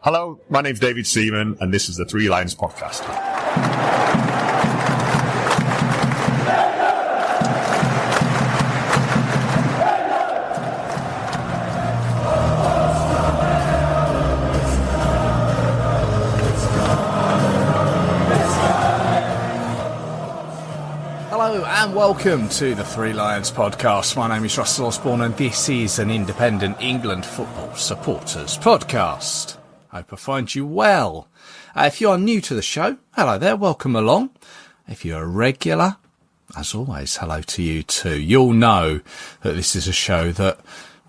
Hello, my name's David Seaman, and this is the Three Lions Podcast. Hello and welcome to the Three Lions Podcast. My name is Russell Osborne and this is an independent England football supporters podcast. Hope I find you well. If you are new to the show, hello there, welcome along. If you're a regular, as always, hello to you too. You'll know that this is a show that,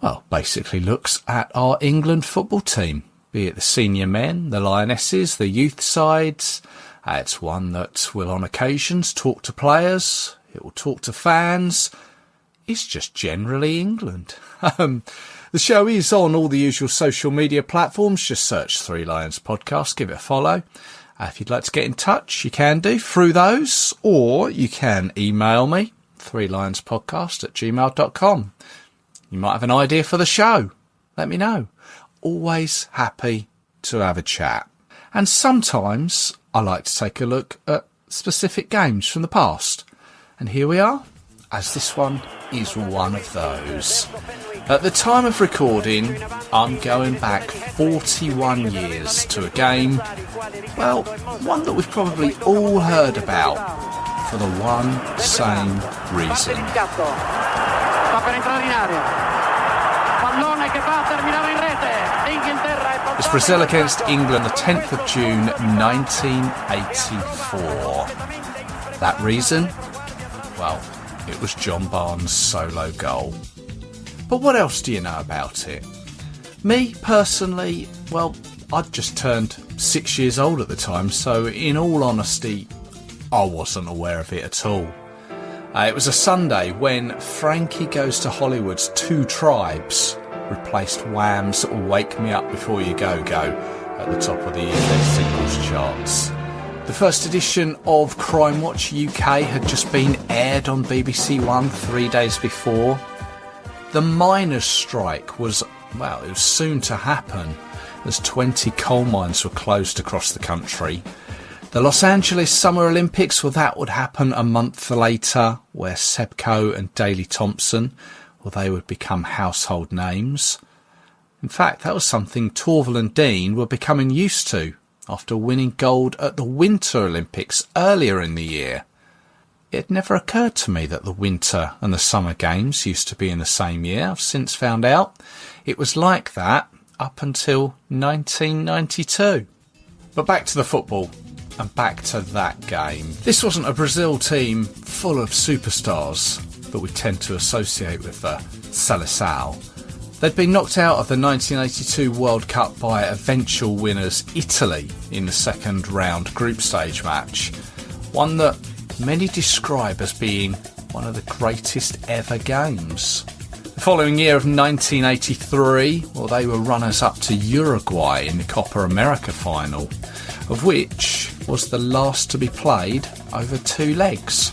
well, basically looks at our England football team, be it the senior men, the Lionesses, the youth sides. It's one that will on occasions talk to players, it will talk to fans. It's just generally England. The show is on all the usual social media platforms. Just search Three Lions Podcast, give it a follow. If you'd like to get in touch, you can do through those, or you can email me, threelionspodcast@gmail.com. You might have an idea for the show. Let me know. Always happy to have a chat. And sometimes I like to take a look at specific games from the past. And here we are, as this one is one of those. At the time of recording, I'm going back 41 years to a game, well, one that we've probably all heard about for the one same reason. It's Brazil against England, the 10th of June 1984. That reason? Well, it was John Barnes' solo goal. But what else do you know about it? Me, personally, well, I'd just turned 6 years old at the time, so in all honesty, I wasn't aware of it at all. It was a Sunday when Frankie Goes to Hollywood's Two Tribes replaced Wham's Wake Me Up Before You Go Go at the top of the UK singles charts. The first edition of Crime Watch UK had just been aired on BBC One 3 days before. The miners' strike was, well, it was soon to happen as 20 coal mines were closed across the country. The Los Angeles Summer Olympics, well, that would happen a month later, where Seb Coe and Daley Thompson, well, they would become household names. In fact, that was something Torvill and Dean were becoming used to after winning gold at the Winter Olympics earlier in the year. It had never occurred to me that the Winter and the Summer Games used to be in the same year. I've since found out it was like that up until 1992. But back to the football and back to that game. This wasn't a Brazil team full of superstars that we tend to associate with the Seleção. They'd been knocked out of the 1982 World Cup by eventual winners Italy in the second round group stage match. One that many describe as being one of the greatest ever games. The following year of 1983, well, they were runners-up to Uruguay in the Copa America final, of which was the last to be played over 2 legs.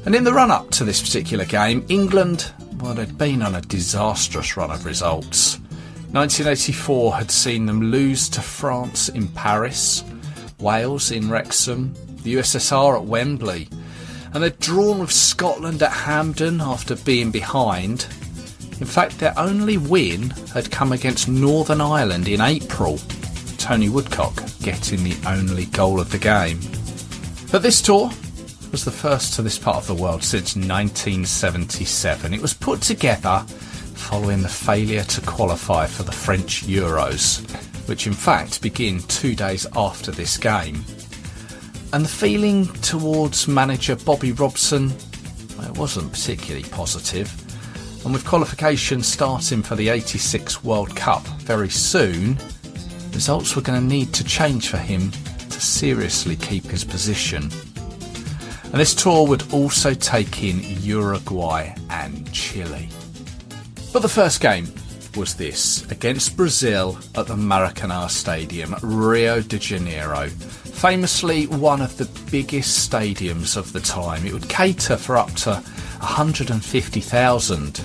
And in the run-up to this particular game, England, well, they'd been on a disastrous run of results. 1984 had seen them lose to France in Paris, Wales in Wrexham, the USSR at Wembley, and they'd drawn with Scotland at Hampden after being behind. In fact, their only win had come against Northern Ireland in April, Tony Woodcock getting the only goal of the game. But this tour was the first to this part of the world since 1977. It was put together following the failure to qualify for the French Euros, which in fact begin 2 days after this game. And the feeling towards manager Bobby Robson, well, it wasn't particularly positive. And with qualification starting for the 86 World Cup very soon, results were going to need to change for him to seriously keep his position. And this tour would also take in Uruguay and Chile. But the first game was this, against Brazil at the Maracanã Stadium, Rio de Janeiro. Famously one of the biggest stadiums of the time. It would cater for up to 150,000.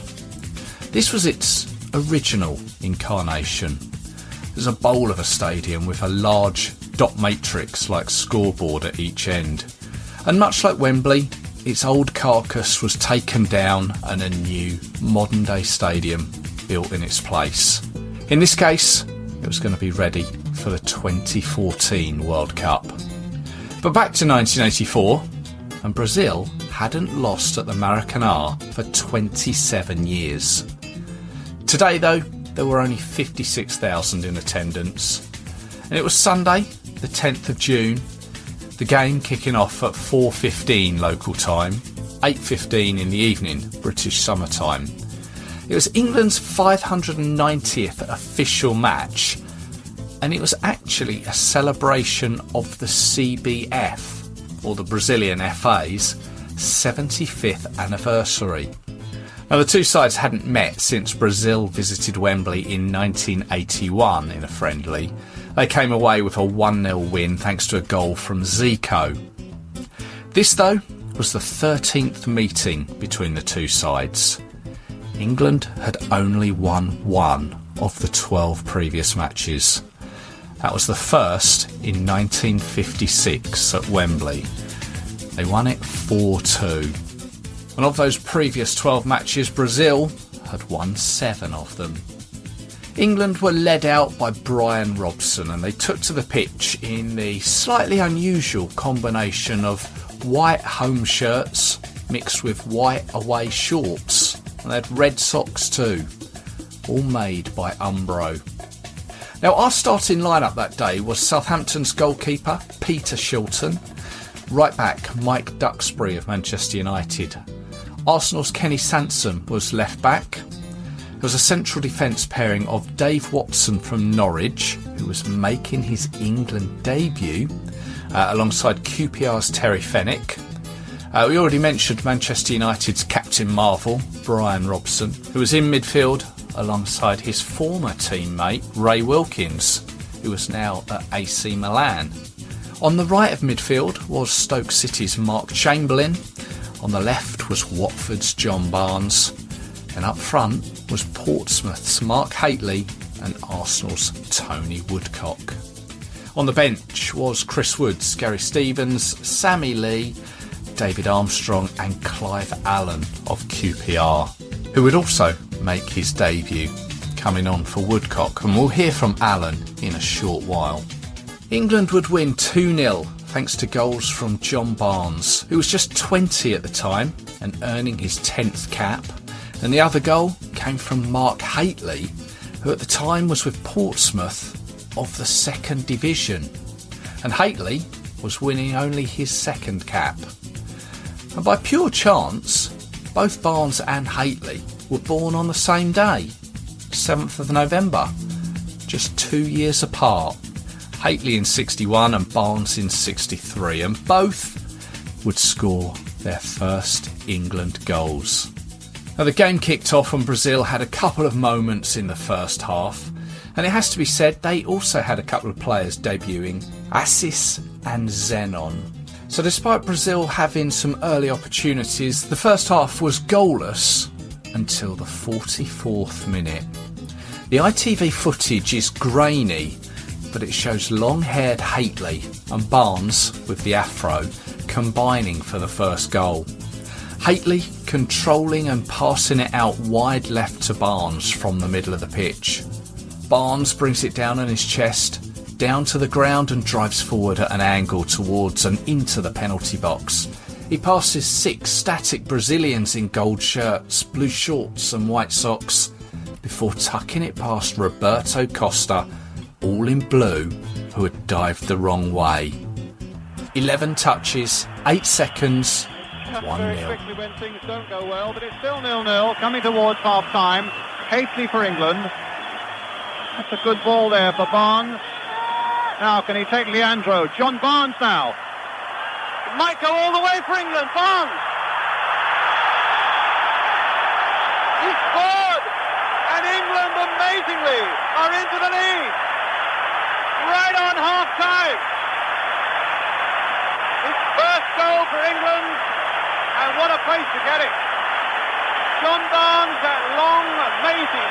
This was its original incarnation. It was a bowl of a stadium with a large dot matrix-like scoreboard at each end. And much like Wembley, its old carcass was taken down and a new modern-day stadium built in its place. In this case, it was going to be ready for the 2014 World Cup. But back to 1984, and Brazil hadn't lost at the Maracanã for 27 years. Today, though, there were only 56,000 in attendance. And it was Sunday, the 10th of June, the game kicking off at 4:15 local time, 8:15 in the evening, British summer time. It was England's 590th official match, and it was actually a celebration of the CBF, or the Brazilian FA's, 75th anniversary. Now, the two sides hadn't met since Brazil visited Wembley in 1981 in a friendly. They came away with a 1-0 win thanks to a goal from Zico. This, though, was the 13th meeting between the two sides. England had only won one of the 12 previous matches. That was the first in 1956 at Wembley. They won it 4-2. And of those previous 12 matches, Brazil had won 7 of them. England were led out by Brian Robson, and they took to the pitch in the slightly unusual combination of white home shirts mixed with white away shorts. And they had red socks too, all made by Umbro. Now, our starting lineup that day was Southampton's goalkeeper, Peter Shilton, right back, Mike Duxbury of Manchester United. Arsenal's Kenny Sansom was left back. There was a central defence pairing of Dave Watson from Norwich, who was making his England debut, alongside QPR's Terry Fenwick. We already mentioned Manchester United's Captain Marvel, Brian Robson, who was in midfield alongside his former teammate Ray Wilkins, who was now at AC Milan. On the right of midfield was Stoke City's Mark Chamberlain. On the left was Watford's John Barnes. And up front was Portsmouth's Mark Hateley and Arsenal's Tony Woodcock. On the bench was Chris Woods, Gary Stevens, Sammy Lee, David Armstrong and Clive Allen of QPR, who would also make his debut, coming on for Woodcock, and we'll hear from Allen in a short while. England would win 2-0 thanks to goals from John Barnes, who was just 20 at the time and earning his 10th cap, and the other goal came from Mark Hateley, who at the time was with Portsmouth of the 2nd Division, and Hateley was winning only his 2nd cap. And by pure chance, both Barnes and Hateley were born on the same day, 7th of November, just 2 years apart. Hateley in 61 and Barnes in 63, and both would score their first England goals. Now, the game kicked off and Brazil had a couple of moments in the first half, and it has to be said they also had a couple of players debuting, Assis and Zenon. So despite Brazil having some early opportunities, the first half was goalless until the 44th minute. The ITV footage is grainy, but it shows long-haired Hateley and Barnes with the afro combining for the first goal. Hateley controlling and passing it out wide left to Barnes from the middle of the pitch. Barnes brings it down on his chest, down to the ground and drives forward at an angle towards and into the penalty box. He passes 6 static Brazilians in gold shirts, blue shorts and white socks before tucking it past Roberto Costa, all in blue, who had dived the wrong way. 11 touches, 8 seconds, 1-0. Very quickly when things don't go well, but it's still 0-0 coming towards half time. Hateley for England. That's a good ball there for Barnes. Now can he take Leandro? John Barnes now. It might go all the way for England. Barnes. He scored! And England amazingly are into the lead. Right on half time. His first goal for England, and what a place to get it. John Barnes, that long, amazing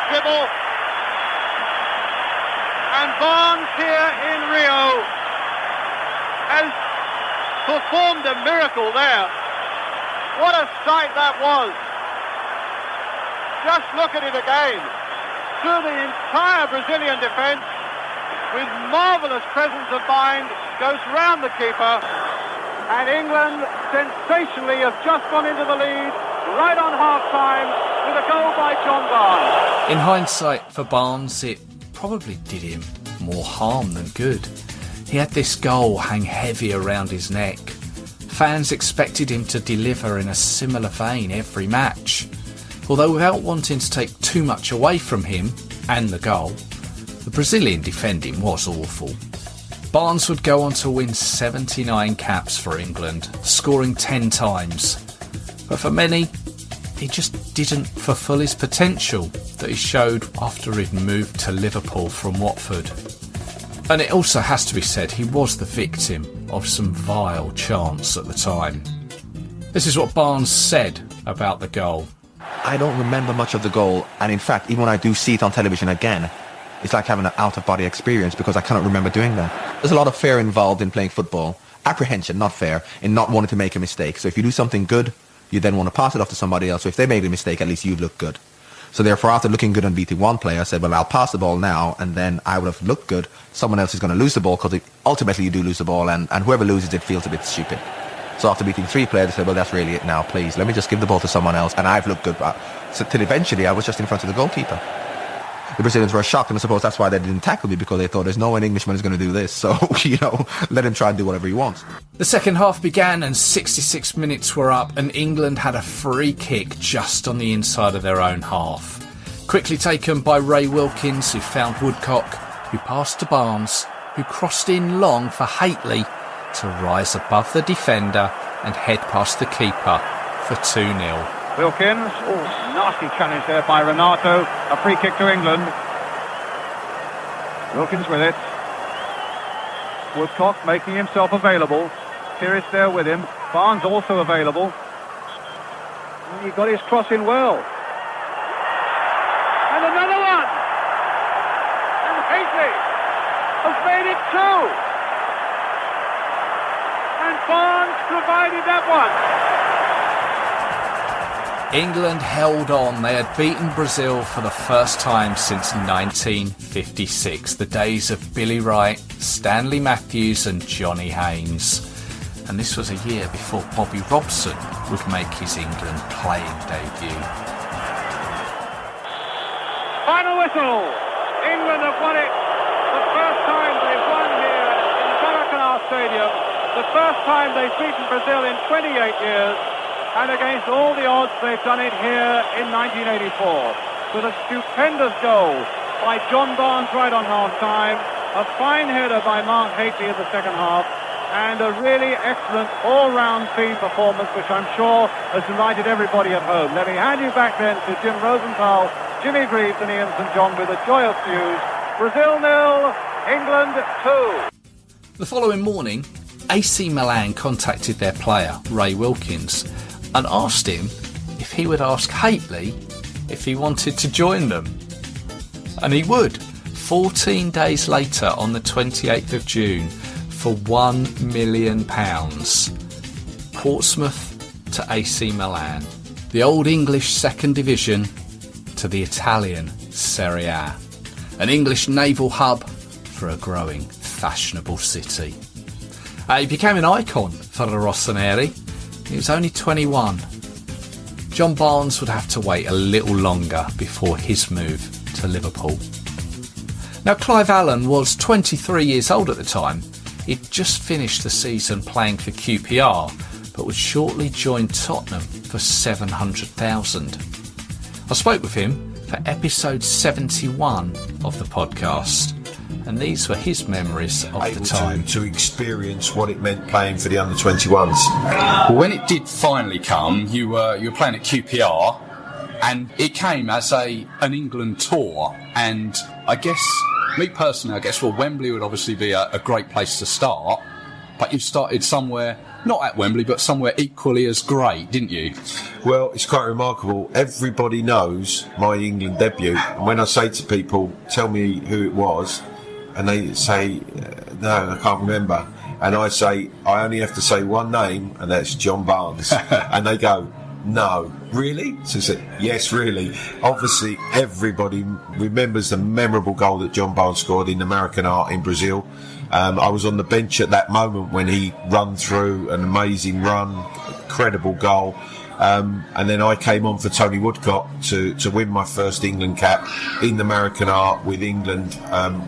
dribble. And Barnes here in Rio has performed a miracle there. What a sight that was. Just look at it again. Through the entire Brazilian defence, with marvellous presence of mind, goes round the keeper. And England sensationally have just gone into the lead right on half-time with a goal by John Barnes. In hindsight, for Barnes, it probably did him more harm than good. He had this goal hang heavy around his neck. Fans expected him to deliver in a similar vein every match. Although without wanting to take too much away from him and the goal, the Brazilian defending was awful. Barnes would go on to win 79 caps for England, scoring 10 times. But for many, he just didn't fulfil his potential that he showed after he'd moved to Liverpool from Watford. And it also has to be said he was the victim of some vile chants at the time. This is what Barnes said about the goal. I don't remember much of the goal, and in fact, even when I do see it on television again, it's like having an out-of-body experience because I cannot remember doing that. There's a lot of fear involved in playing football. Apprehension, not fear, in not wanting to make a mistake. So if you do something good, you then want to pass it off to somebody else. So if they made a mistake, at least you've looked good. So therefore, after looking good and beating one player, I said, well, I'll pass the ball now, and then I would have looked good. Someone else is going to lose the ball because ultimately you do lose the ball, and whoever loses it feels a bit stupid. So after beating 3 players, I said, well, that's really it now, please. Let me just give the ball to someone else, and I've looked good. So till eventually I was just in front of the goalkeeper. The Brazilians were shocked, and I suppose that's why they didn't tackle me, because they thought there's no way an Englishman is going to do this. So, let him try and do whatever he wants. The second half began and 66 minutes were up, and England had a free kick just on the inside of their own half. Quickly taken by Ray Wilkins, who found Woodcock, who passed to Barnes, who crossed in long for Haitley to rise above the defender and head past the keeper for 2-0. Wilkins, nasty challenge there by Renato, a free kick to England. Wilkins with it. Woodcock making himself available. Pearce there with him. Barnes also available. He got his cross in well. And another one! And Haitley has made it 2! And Barnes provided that one. England held on. They had beaten Brazil for the first time since 1956, the days of Billy Wright, Stanley Matthews and Johnny Haynes. And this was a year before Bobby Robson would make his England playing debut. Final whistle. England have won it. The first time they've won here in the Maracanã Stadium. The first time they've beaten Brazil in 28 years. And against all the odds, they've done it here in 1984 with a stupendous goal by John Barnes right on half-time, a fine header by Mark Haitley in the second half, and a really excellent all-round team performance, which I'm sure has delighted everybody at home. Let me hand you back then to Jim Rosenthal, Jimmy Greaves and Ian St John with the joyous news. Brazil 0, England 2. The following morning, AC Milan contacted their player, Ray Wilkins, and asked him if he would ask Haitley if he wanted to join them. And he would, 14 days later on the 28th of June, for £1 million. Portsmouth to AC Milan. The old English second division to the Italian Serie A. An English naval hub for a growing, fashionable city. He became an icon for the Rossoneri. He was only 21. John Barnes would have to wait a little longer before his move to Liverpool. Now, Clive Allen was 23 years old at the time. He'd just finished the season playing for QPR, but would shortly join Tottenham for $700,000. I spoke with him for episode 71 of the podcast, and these were his memories of the time. To experience what it meant playing for the under-21s. Well, when it did finally come, you were playing at QPR, and it came as an England tour. And I guess, me personally, Wembley would obviously be a great place to start. But you started somewhere, not at Wembley, but somewhere equally as great, didn't you? Well, it's quite remarkable. Everybody knows my England debut. And when I say to people, tell me who it was, And they say, no, I can't remember. And I say, I only have to say one name, and that's John Barnes. And they go, no, really? So I said, yes, really. Obviously, everybody remembers the memorable goal that John Barnes scored in American Art in Brazil. I was on the bench at that moment when he run through an amazing run, incredible goal. And then I came on for Tony Woodcock to win my first England cap in the American Art with England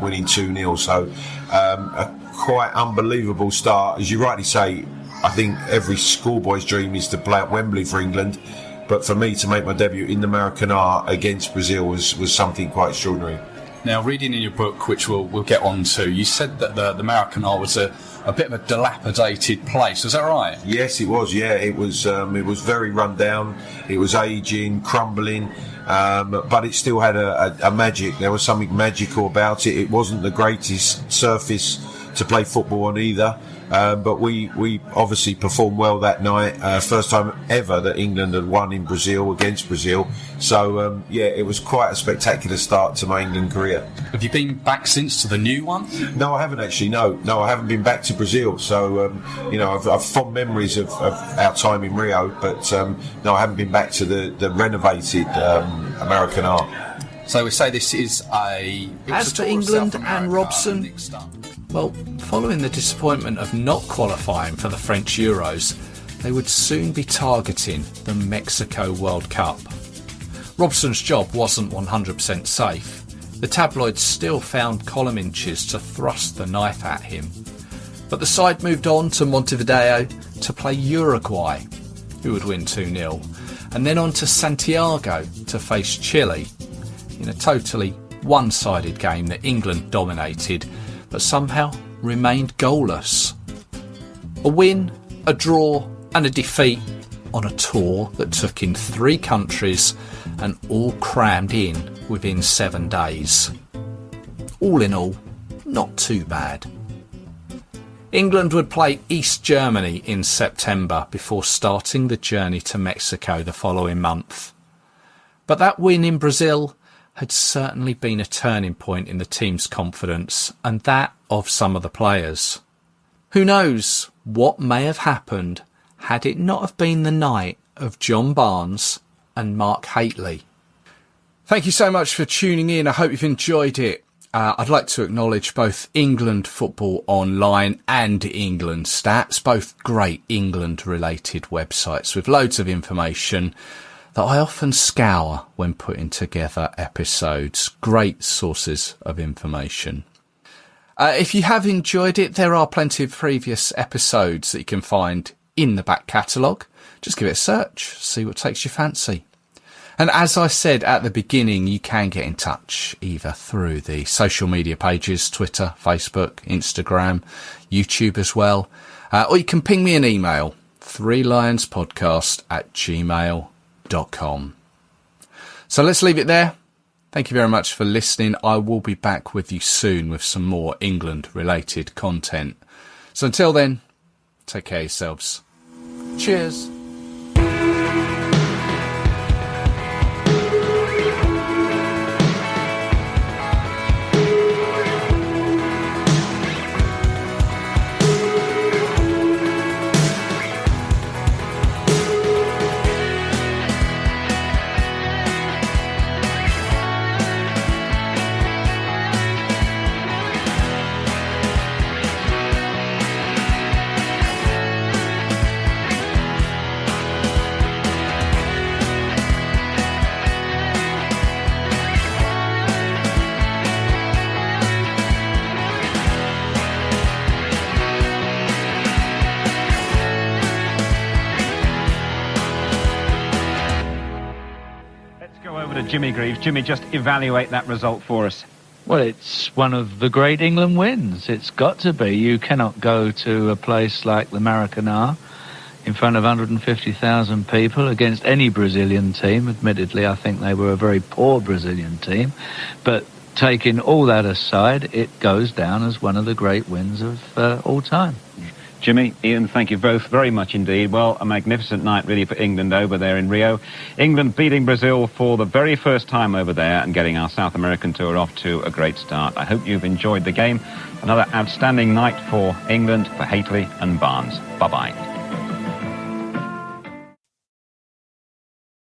winning 2-0. So a quite unbelievable start. As you rightly say, I think every schoolboy's dream is to play at Wembley for England. But for me to make my debut in the American Art against Brazil was something quite extraordinary. Now, reading in your book, which we'll get on to, you said that the American Art was a bit of a dilapidated place. Was that right? Yes, it was. Yeah, it was very run down. It was aging, crumbling, but it still had a magic. There was something magical about it. It wasn't the greatest surface to play football on either. But we obviously performed well that night. First time ever that England had won in Brazil against Brazil. So, it was quite a spectacular start to my England career. Have you been back since to the new one? No, I haven't actually. No, I haven't been back to Brazil. So, I've fond memories of our time in Rio. But, no, I haven't been back to the renovated American Art. So we say this is As for England and Robson, well, following the disappointment of not qualifying for the French Euros, they would soon be targeting the Mexico World Cup. Robson's job wasn't 100% safe. The tabloids still found column inches to thrust the knife at him. But the side moved on to Montevideo to play Uruguay, who would win 2-0, and then on to Santiago to face Chile, in a totally one-sided game that England dominated, but somehow remained goalless. A win, a draw and a defeat on a tour that took in 3 countries and all crammed in within 7 days. All in all, not too bad. England would play East Germany in September before starting the journey to Mexico the following month. But that win in Brazil had certainly been a turning point in the team's confidence and that of some of the players. Who knows what may have happened had it not have been the night of John Barnes and Mark Haitley. Thank you so much for tuning in. I hope you've enjoyed it. I'd like to acknowledge both England Football Online and England Stats, both great England-related websites with loads of information that I often scour when putting together episodes. Great sources of information. If you have enjoyed it, there are plenty of previous episodes that you can find in the back catalogue. Just give it a search, see what takes your fancy. And as I said at the beginning, you can get in touch either through the social media pages, Twitter, Facebook, Instagram, YouTube as well. Or you can ping me an email, 3lionspodcast@gmail.com. So let's leave it there. Thank you very much for listening. I will be back with you soon with some more England related content. So until then, take care of yourselves. Cheers. Jimmy Greaves. Jimmy, just evaluate that result for us. Well, it's one of the great England wins. It's got to be. You cannot go to a place like the Maracanã in front of 150,000 people against any Brazilian team. Admittedly, I think they were a very poor Brazilian team. But taking all that aside, it goes down as one of the great wins of all time. Jimmy, Ian, thank you both very much indeed. Well, a magnificent night really for England over there in Rio. England beating Brazil for the very first time over there and getting our South American tour off to a great start. I hope you've enjoyed the game. Another outstanding night for England, for Hateley and Barnes. Bye-bye.